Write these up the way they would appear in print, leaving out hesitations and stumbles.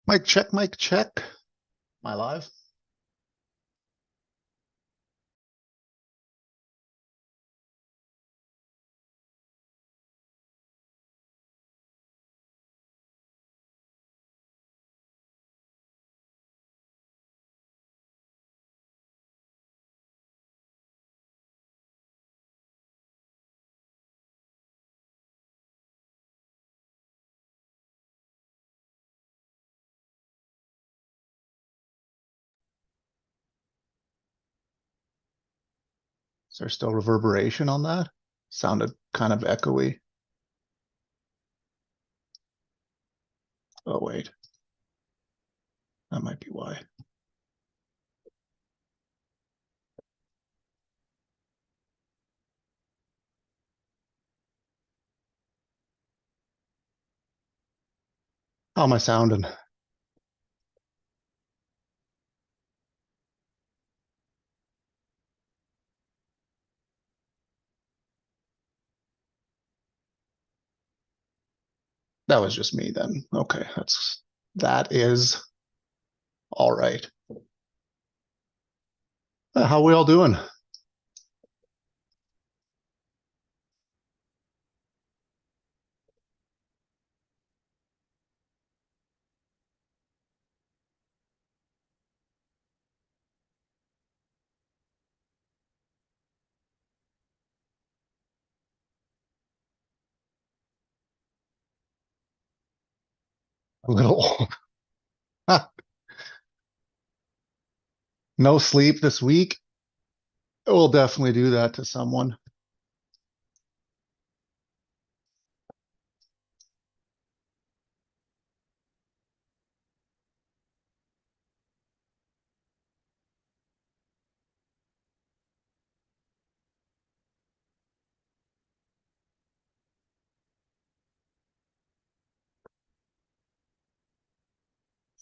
Mic check, mic check. Am I live? Is there still reverberation on that? Sounded kind of echoey. Oh, wait. That might be why. How am I sounding? That was just me then. Okay, that is all right. How we all doing? A little no sleep this week. It will definitely do that to someone.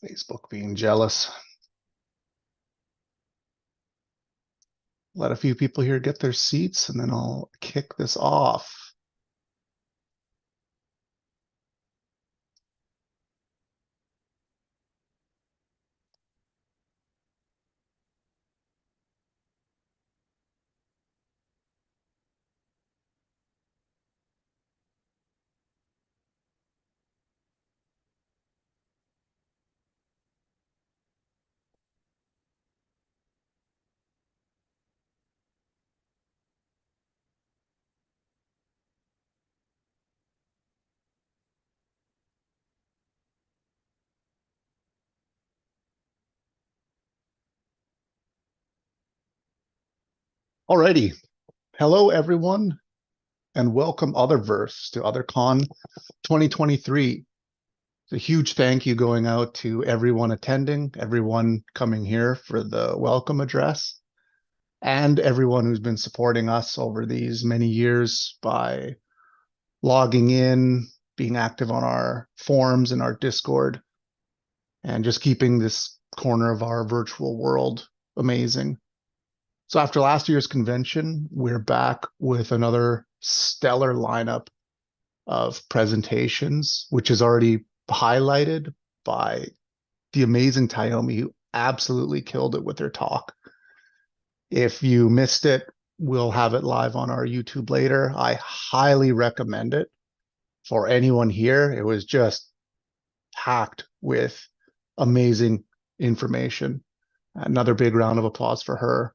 Facebook being jealous. Let a few people here get their seats and then I'll kick this off. Alrighty. Hello, everyone, and welcome Otherverse to OtherCon 2023. It's a huge thank you going out to everyone attending, everyone coming here for the welcome address, and everyone who's been supporting us over these many years by logging in, being active on our forums and our Discord, and just keeping this corner of our virtual world amazing. So after last year's convention, we're back with another stellar lineup of presentations, which is already highlighted by the amazing Tayomi, who absolutely killed it with her talk. If you missed it, we'll have it live on our YouTube later. I highly recommend it for anyone here. It was just packed with amazing information. Another big round of applause for her.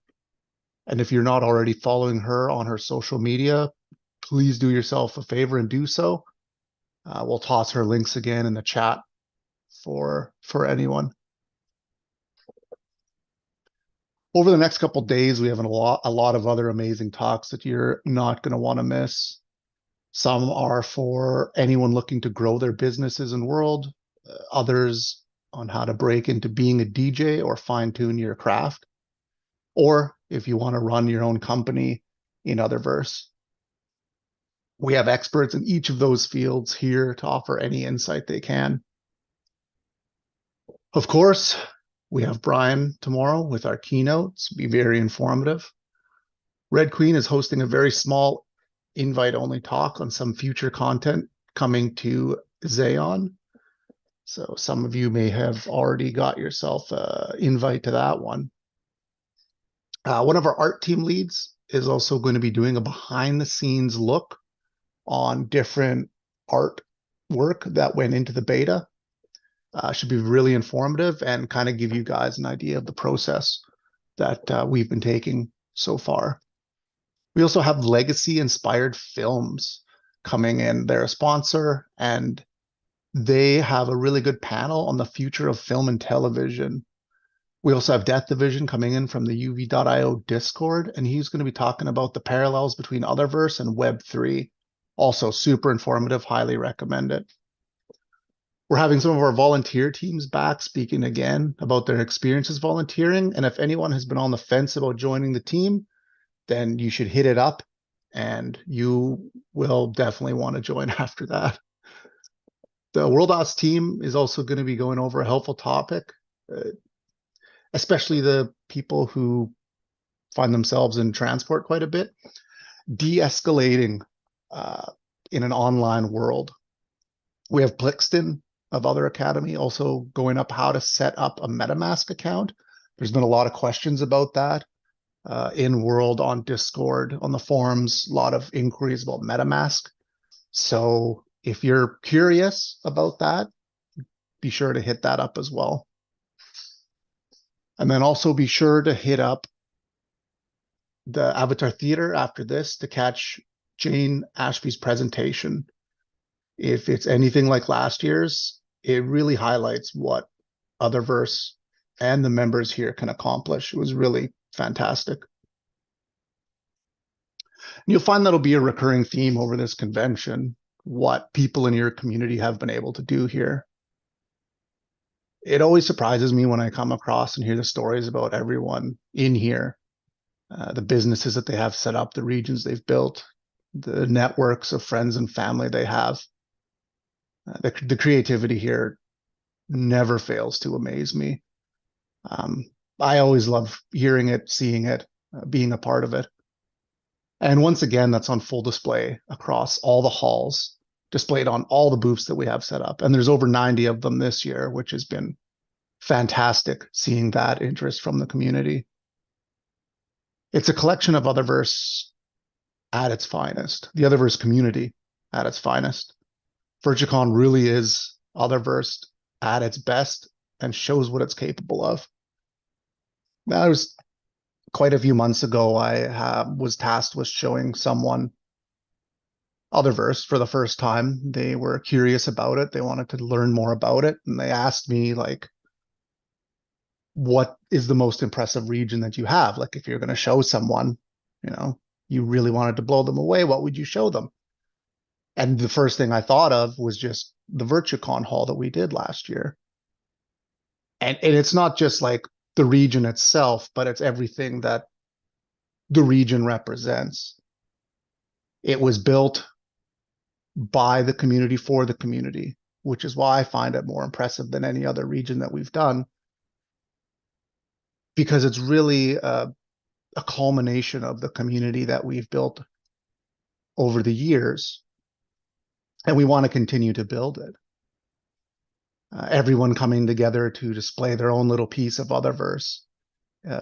And if you're not already following her on her social media, please do yourself a favor and do so. We'll toss her links again in the chat for anyone. Over the next couple days, we have a lot of other amazing talks that you're not going to want to miss. Some are for anyone looking to grow their businesses and world, others on how to break into being a DJ or fine tune your craft, or if you want to run your own company in Otherverse. We have experts in each of those fields here to offer any insight they can. Of course, we have Brian tomorrow with our keynotes. Be very informative. Red Queen is hosting a very small invite-only talk on some future content coming to Xeon. So some of you may have already got yourself an invite to that one. One of our art team leads is also going to be doing a behind the scenes look on different art work that went into the beta. Should be really informative and kind of give you guys an idea of the process that we've been taking so far. We also have legacy inspired films coming in. They're a sponsor and they have a really good panel on the future of film and television. We also have Death Division coming in from the UV.io Discord, and he's going to be talking about the parallels between Otherverse and Web3. Also super informative, highly recommend it. We're having some of our volunteer teams back speaking again about their experiences volunteering. And if anyone has been on the fence about joining the team, then you should hit it up and you will definitely want to join after that. The World Ops team is also going to be going over a helpful topic, especially the people who find themselves in transport quite a bit, de-escalating in an online world. We have Plixton of Other Academy also going up how to set up a MetaMask account. There's been a lot of questions about that in World on Discord, on the forums, a lot of inquiries about MetaMask. So if you're curious about that, be sure to hit that up as well. And then also be sure to hit up the Avatar Theater after this to catch Jane Ashby's presentation. If it's anything like last year's, it really highlights what Otherverse and the members here can accomplish. It was really fantastic. And you'll find that'll be a recurring theme over this convention, what people in your community have been able to do here. It always surprises me when I come across and hear the stories about everyone in here, the businesses that they have set up, the regions they've built, the networks of friends and family they have. The creativity here never fails to amaze me. I always love hearing it, seeing it, being a part of it. And once again, that's on full display across all the halls, displayed on all the booths that we have set up. And there's over 90 of them this year, which has been fantastic seeing that interest from the community. It's a collection of Otherverse at its finest, the Otherverse community at its finest. VirtualCon really is Otherverse at its best and shows what it's capable of. That was quite a few months ago. I was tasked with showing someone Otherverse for the first time. They were curious about it. They wanted to learn more about it. And they asked me, like, what is the most impressive region that you have? Like, if you're going to show someone, you really wanted to blow them away, what would you show them? And the first thing I thought of was just the VirtualCon haul that we did last year. And it's not just like the region itself, but it's everything that the region represents. It was built by the community for the community, which is why I find it more impressive than any other region that we've done, because it's really a culmination of the community that we've built over the years. And we want to continue to build it. Everyone coming together to display their own little piece of Otherverse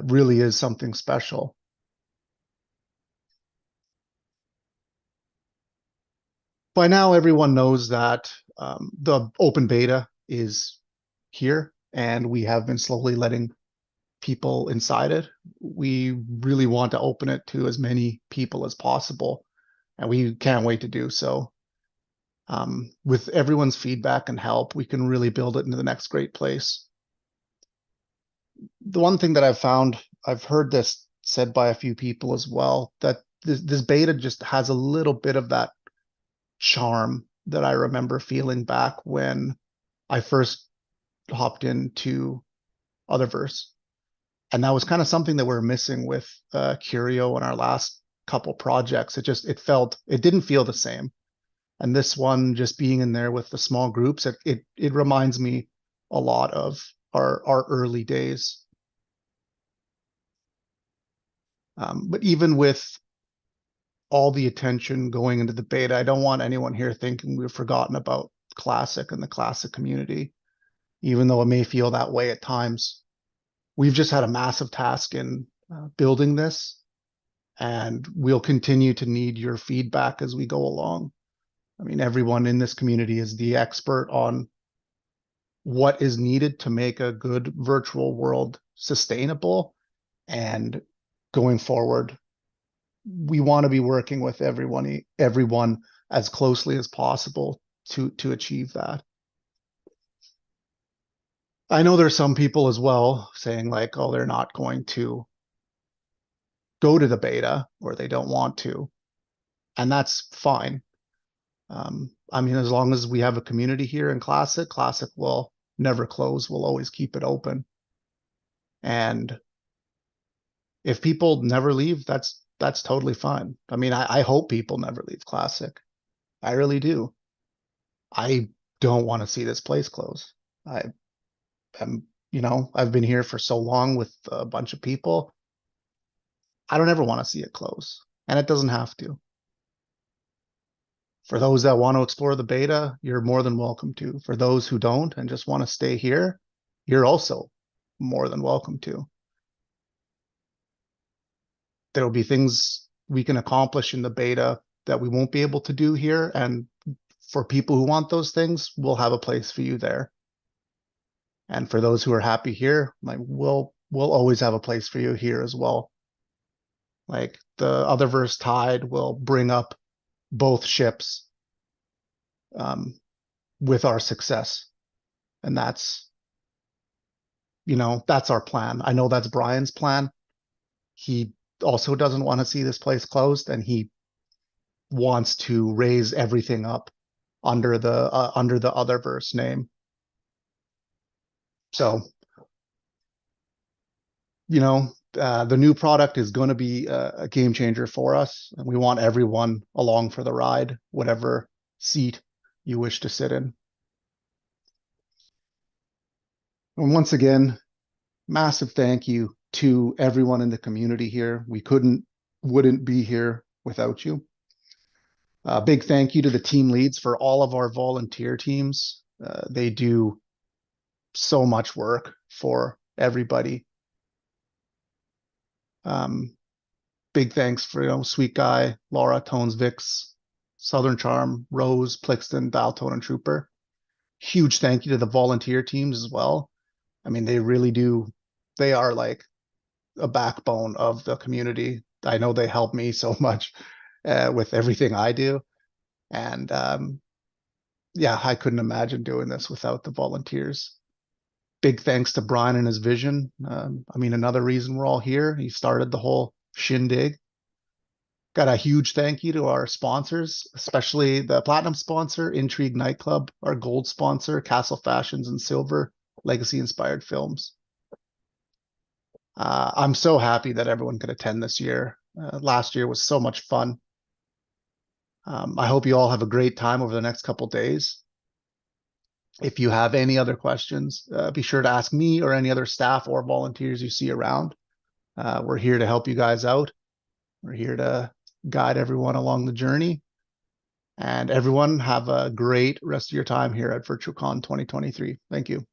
really is something special. By now, everyone knows that the open beta is here, and we have been slowly letting people inside it. We really want to open it to as many people as possible, and we can't wait to do so. With everyone's feedback and help, we can really build it into the next great place. The one thing that I've found, I've heard this said by a few people as well, that this beta just has a little bit of that charm that I remember feeling back when I first hopped into Otherverse. And that was kind of something that we're missing with Curio and our last couple projects. It didn't feel the same. And this one, just being in there with the small groups, it reminds me a lot of our early days. But even with all the attention going into the beta, I don't want anyone here thinking we've forgotten about Classic and the Classic community. even though it may feel that way at times. We've just had a massive task in building this, and we'll continue to need your feedback as we go along. I mean, everyone in this community is the expert on what is needed to make a good virtual world sustainable. And going forward, we want to be working with everyone as closely as possible to achieve that. I know there's some people as well saying like, oh, they're not going to go to the beta or they don't want to, and that's fine. I mean, as long as we have a community here in Classic, Classic will never close. We'll always keep it open. And if people never leave, that's totally fine. I mean, I hope people never leave Classic. I really do. I don't want to see this place close. I am, I've been here for so long with a bunch of people. I don't ever want to see it close, and it doesn't have to. For those that want to explore the beta, you're more than welcome to. For those who don't and just want to stay here, you're also more than welcome to. There will be things we can accomplish in the beta that we won't be able to do here. And for people who want those things, we'll have a place for you there. And for those who are happy here, like we'll always have a place for you here as well. Like the Otherverse Tide will bring up both ships with our success. And that's our plan. I know that's Brian's plan. He also doesn't want to see this place closed, and he wants to raise everything up under the Otherverse name. So, the new product is going to be a game changer for us, and we want everyone along for the ride, whatever seat you wish to sit in. And once again, massive thank you to everyone in the community here. We wouldn't be here without you. Big thank you to the team leads for all of our volunteer teams. They do so much work for everybody. Big thanks for Sweet Guy, Laura, Tones, Vix, Southern Charm, Rose, Plixton, Dialtone, and Trooper. Huge thank you to the volunteer teams as well. I mean, they are like a backbone of the community. I know they help me so much with everything I do. And yeah, I couldn't imagine doing this without the volunteers. Big thanks to Brian and his vision. I mean, another reason we're all here. He started the whole shindig. Got a huge thank you to our sponsors, especially the platinum sponsor, Intrigue Nightclub, our gold sponsor, Castle Fashions, and silver, Legacy Inspired Films. I'm so happy that everyone could attend this year. Last year was so much fun. I hope you all have a great time over the next couple days. If you have any other questions, be sure to ask me or any other staff or volunteers you see around. We're here to help you guys out. We're here to guide everyone along the journey. And everyone have a great rest of your time here at VirtualCon 2023. Thank you.